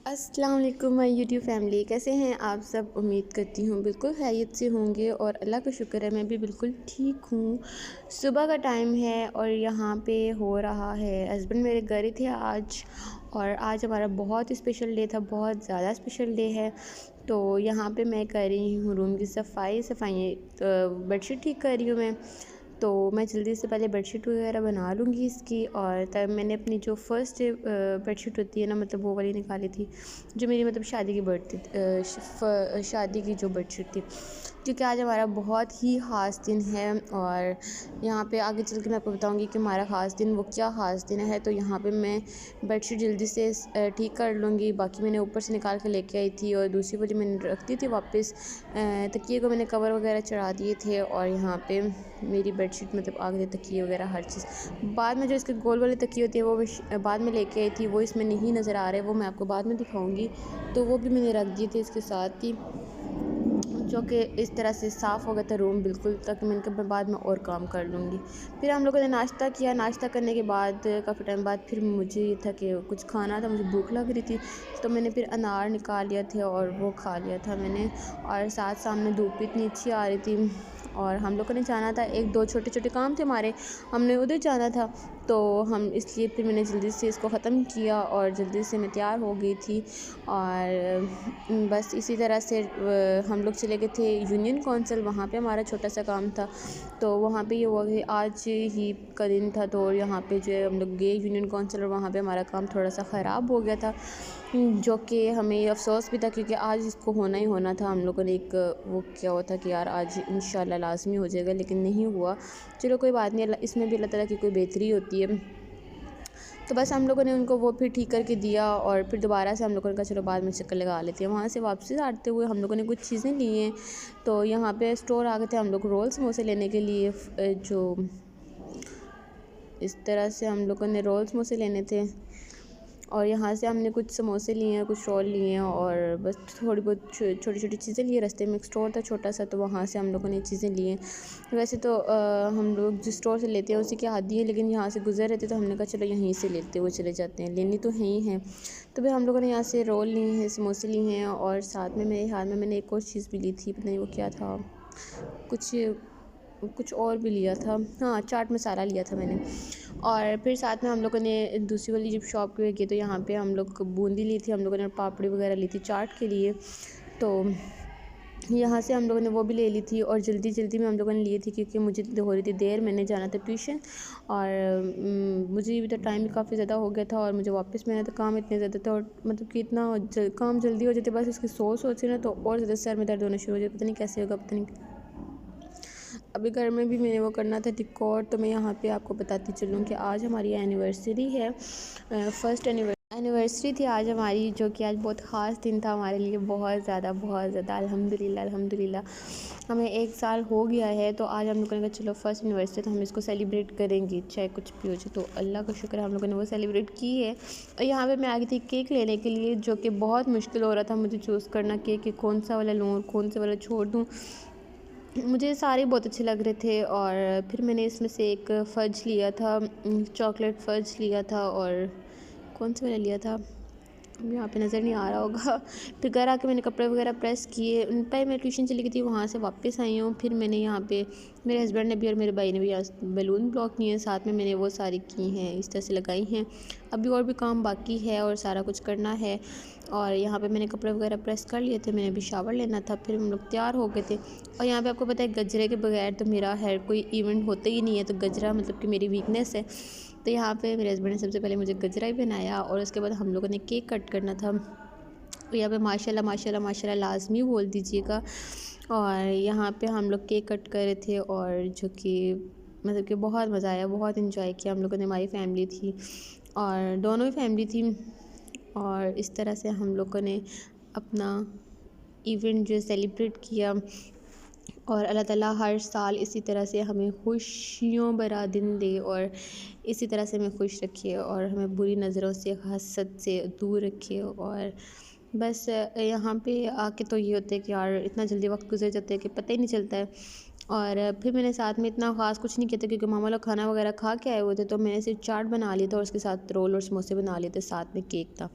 अस्सलाम वालेकुम my YouTube family, कैसे हैं आप सब। उम्मीद करती हूँ बिल्कुल खैरियत से होंगे और अल्लाह का शुक्र है मैं भी बिल्कुल ठीक हूँ। सुबह का टाइम है और यहाँ पे हो रहा है, हस्बैंड मेरे घर ही थे आज। और आज हमारा बहुत स्पेशल डे था, बहुत ज़्यादा स्पेशल डे है। तो यहाँ पे मैं कर रही हूँ रूम की सफाई बेडशीट ठीक कर रही हूँ मैं। तो मैं जल्दी से पहले बेडशीट वगैरह बना लूँगी इसकी। और तब मैंने अपनी जो फ़र्स्ट बेडशीट होती है ना, मतलब वो वाली निकाली थी, जो मेरी मतलब शादी की जो बेडशीट थी, क्योंकि आज हमारा बहुत ही ख़ास दिन है। और यहाँ पे आगे चल के मैं आपको बताऊँगी कि हमारा ख़ास दिन वो क्या ख़ास दिन है। तो यहाँ पे मैं बेडशीट जल्दी से ठीक कर लूँगी। बाकी मैंने ऊपर से निकाल के लेके आई थी और दूसरी वाली मैंने रख दी थी वापस। तकिए को मैंने कवर वगैरह चढ़ा दिए थे और यहाँ पे मेरी बेडशीट मतलब आ गई, तकिए वगैरह हर चीज़। बाद में जो इसके गोल वाले तकिए होती है वो मैं बाद में लेके आई थी, वो इसमें नहीं नज़र आ रहे, वो मैं आपको बाद में दिखाऊंगी। तो वो भी मैंने रख दिए थे इसके साथ ही, जो कि इस तरह से साफ़ हो गया था रूम बिल्कुल, ताकि मैं इनके बाद में और काम कर लूँगी। फिर हम लोगों ने नाश्ता किया। नाश्ता करने के बाद काफ़ी टाइम बाद फिर मुझे ये था कि कुछ खाना था, मुझे भूख लग रही थी। तो मैंने फिर अनार निकाल लिया थे और वो खा लिया था मैंने। और साथ सामने धूप भी इतनी अच्छी आ रही थी और हम लोगों ने जाना था, एक दो छोटे छोटे काम थे हमारे, हमने उधर जाना था। तो हम इसलिए फिर मैंने जल्दी से इसको ख़त्म किया और जल्दी से मैं तैयार हो गई थी। और बस इसी तरह से हम लोग चले गए थे यूनियन कौंसिल, वहाँ पे हमारा छोटा सा काम था। तो वहाँ पे ये हुआ कि आज ही का दिन था, तो यहाँ पे जो है हम लोग गए यूनियन कौंसिल और वहाँ पे हमारा काम थोड़ा सा ख़राब हो गया था, जो कि हमें अफ़सोस भी था, क्योंकि आज इसको होना ही होना था। हम लोगों ने एक वो किया हुआ था कि यार आज इंशाल्लाह लाज़मी हो जाएगा, लेकिन नहीं हुआ। चलो कोई बात नहीं, इसमें भी अल्लाह ताला की कोई बेहतरी होती है। तो बस हम लोगों ने उनको वो फिर ठीक करके दिया और फिर दोबारा से हम लोगों ने कहा चलो बाद में चक्कर लगा लेते हैं। वहाँ से वापसी आते हुए हम लोगों ने कुछ चीज़ें ली हैं। तो यहाँ पे स्टोर आ गए थे हम लोग रोल समोसे लेने के लिए। जो इस तरह से हम लोगों ने रोल समोसे लेने थे और यहाँ से हमने कुछ समोसे लिए हैं, कुछ रोल लिए हैं और बस थोड़ी बहुत छोटी छोटी चीज़ें लिए। रास्ते में एक स्टोर था छोटा सा, तो वहाँ से हम लोगों ने चीज़ें ली हैं। वैसे तो हम लोग जिस स्टोर से लेते हैं उसी के आदी है, लेकिन यहाँ से गुजर रहे थे तो हमने कहा चलो यहीं से लेते हुए चले जाते हैं, लेनी तो है ही हैं। तो फिर हम लोगों ने यहाँ से रोल लिए हैं, समोसे लिए हैं और साथ में मेरे हाथ में मैंने एक और चीज़ भी ली थी, पता नहीं वो क्या था, कुछ कुछ और भी लिया था, हाँ चाट मसाला लिया था मैंने। और फिर साथ में हम लोगों ने दूसरी वाली जब शॉप पे गए तो यहाँ पे हम लोग बूंदी ली थी, हम लोगों ने पापड़ी वगैरह ली थी चाट के लिए। तो यहाँ से हम लोगों ने वो भी ले ली थी और जल्दी जल्दी में हम लोगों ने लिए थी, क्योंकि मुझे हो रही थी देर, मैंने जाना था ट्यूशन और मुझे भी तो टाइम भी काफ़ी ज़्यादा हो गया था और मुझे वापस में आना था, काम इतने ज़्यादा था और मतलब कि इतना काम जल्दी हो जाते, बस इसकी सोच ना तो और ज़्यादा सर में दर्द होना शुरू हो जाए, पता नहीं कैसे होगा, पता नहीं। अभी घर में भी मैंने वो करना था डिकोर। तो मैं यहाँ पे आपको बताती चलूँ कि आज हमारी एनिवर्सरी है, फर्स्ट एनिवर्सरी थी आज हमारी, जो कि आज बहुत ख़ास दिन था हमारे लिए, बहुत ज़्यादा अल्हम्दुलिल्लाह हमें 1 साल हो गया है। तो आज हम लोगों ने कहा चलो फर्स्ट एनिवर्सरी तो हम इसको सेलिब्रेट करेंगे, चाहे कुछ भी हो जाए। तो अल्लाह का शुक्र है हम लोगों ने वो सेलिब्रेट की है। और यहाँ पे मैं आ गई थी केक लेने के लिए, जो कि बहुत मुश्किल हो रहा था मुझे चूज़ करना केक कि कौन सा वाला लूँ और कौन सा वाला छोड़ दूँ। मुझे सारे बहुत अच्छे लग रहे थे और फिर मैंने इसमें से एक फ़ज लिया था, चॉकलेट फ़ज लिया था और कौन सा वाला लिया था यहाँ पे नज़र नहीं आ रहा होगा। फिर घर आके मैंने कपड़े वगैरह प्रेस किए, उन पर मैं ट्यूशन चली गई थी, वहाँ से वापस आई हूँ। फिर मैंने यहाँ पे मेरे हस्बैंड ने भी और मेरे भाई ने भी यहाँ बैलून ब्लॉक किए हैं, साथ में मैंने वो सारी की हैं, इस तरह से लगाई हैं। अभी और भी काम बाकी है और सारा कुछ करना है। और यहाँ पे मैंने कपड़े वगैरह प्रेस कर लिए थे, मैंने अभी शावर लेना था, फिर हम लोग तैयार हो गए थे। और यहाँ पे आपको पता है गजरे के बगैर तो मेरा हेयर कोई इवेंट होता ही नहीं है, तो गजरा मतलब कि मेरी वीकनेस है। तो यहाँ पे मेरे हस्बैंड ने सबसे पहले मुझे गजरा ही पहनाया और उसके बाद हम लोगों ने केक कट करना था। यहाँ पे माशाल्लाह लाजमी बोल दीजिएगा। और यहाँ पे हम लोग केक कट कर रहे थे और जो कि मतलब कि बहुत मज़ा आया, बहुत इन्जॉय किया हम लोगों ने, हमारी फैमिली थी और दोनों ही फैमिली थी। और इस तरह से हम लोगों ने अपना इवेंट जो सेलिब्रेट किया। और अल्लाह ताला हर साल इसी तरह से हमें खुशियों भरा दिन दे और इसी तरह से हमें खुश रखे और हमें बुरी नज़रों से, हसद से दूर रखे। और बस यहाँ पे आके तो ये होता है कि यार इतना जल्दी वक्त गुजर जाता है कि पता ही नहीं चलता है। और फिर मैंने साथ में इतना ख़ास कुछ नहीं किया था, क्योंकि मामा लोग खाना वगैरह खा के आए हुए थे, तो मैंने सिर्फ चाट बना लिया था और उसके साथ रोल और समोसे बना लिए थे, साथ में केक था।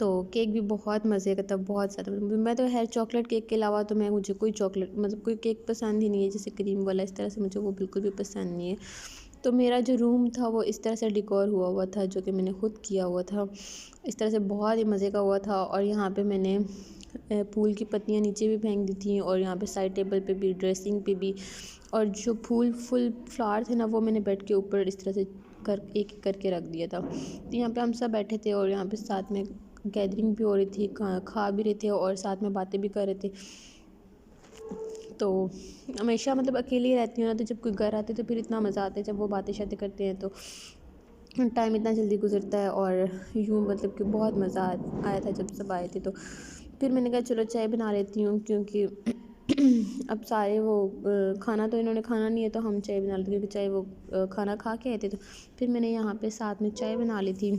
तो केक भी बहुत मज़े का था, बहुत ज़्यादा। मैं तो खैर चॉकलेट केक के अलावा तो मैं मुझे कोई चॉकलेट मतलब कोई केक पसंद ही नहीं है, जैसे क्रीम वाला इस तरह से मुझे वो बिल्कुल भी पसंद नहीं है। तो मेरा जो रूम था वो इस तरह से डेकोर हुआ हुआ था, जो कि मैंने ख़ुद किया हुआ था। इस तरह से बहुत ही मज़े का हुआ था। और यहाँ पे मैंने फूल की पत्तियाँ नीचे भी फेंक दी थी, और यहाँ पे साइड टेबल पे भी, ड्रेसिंग पे भी। और जो फुल फ्लावर थे ना, वो मैंने बेड के ऊपर इस तरह से एक एक करके रख दिया था। तो यहाँ पे हम सब बैठे थे, और यहाँ पे साथ में गैदरिंग भी हो रही थी, खा भी रहे थे और साथ में बातें भी कर रहे थे। तो हमेशा मतलब अकेली ही रहती हूँ ना, तो जब कोई घर आते तो फिर इतना मज़ा आता है, जब वो बातें शातें करते हैं तो टाइम इतना जल्दी गुजरता है। और यूँ मतलब कि बहुत मज़ा आया था जब सब आए थे। तो फिर मैंने कहा चलो चाय बना लेती हूँ, क्योंकि अब सारे वो खाना तो इन्होंने खाना नहीं है, तो हम चाय बना लेते, क्योंकि चाय वो खाना खा के आए थे। तो फिर मैंने यहाँ पे साथ में चाय बना ली थी।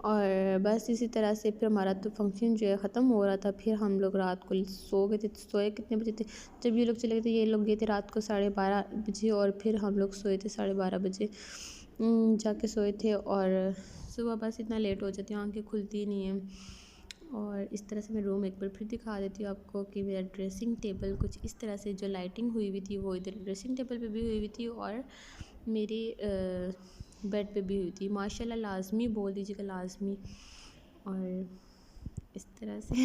और बस इसी तरह से फिर हमारा तो फंक्शन जो है ख़त्म हो रहा था। फिर हम लोग रात को सो गए थे। सोए कितने बजे थे, जब ये लोग चले गए थे, ये लोग गए थे रात को 12:30 बजे, और फिर हम लोग सोए थे 12:30 बजे जाके सोए थे। और सुबह बस इतना लेट हो जाती है, आँखें खुलती ही नहीं है। और इस तरह से मैं रूम एक बार फिर दिखा देती हूँ आपको कि मेरा ड्रेसिंग टेबल कुछ इस तरह से, जो लाइटिंग हुई हुई थी वो इधर ड्रेसिंग टेबल पे भी हुई हुई थी, और मेरी बेड पे भी हुई थी। माशाल्लाह लाज़मी बोल दीजिएगा, लाज़मी। और इस तरह से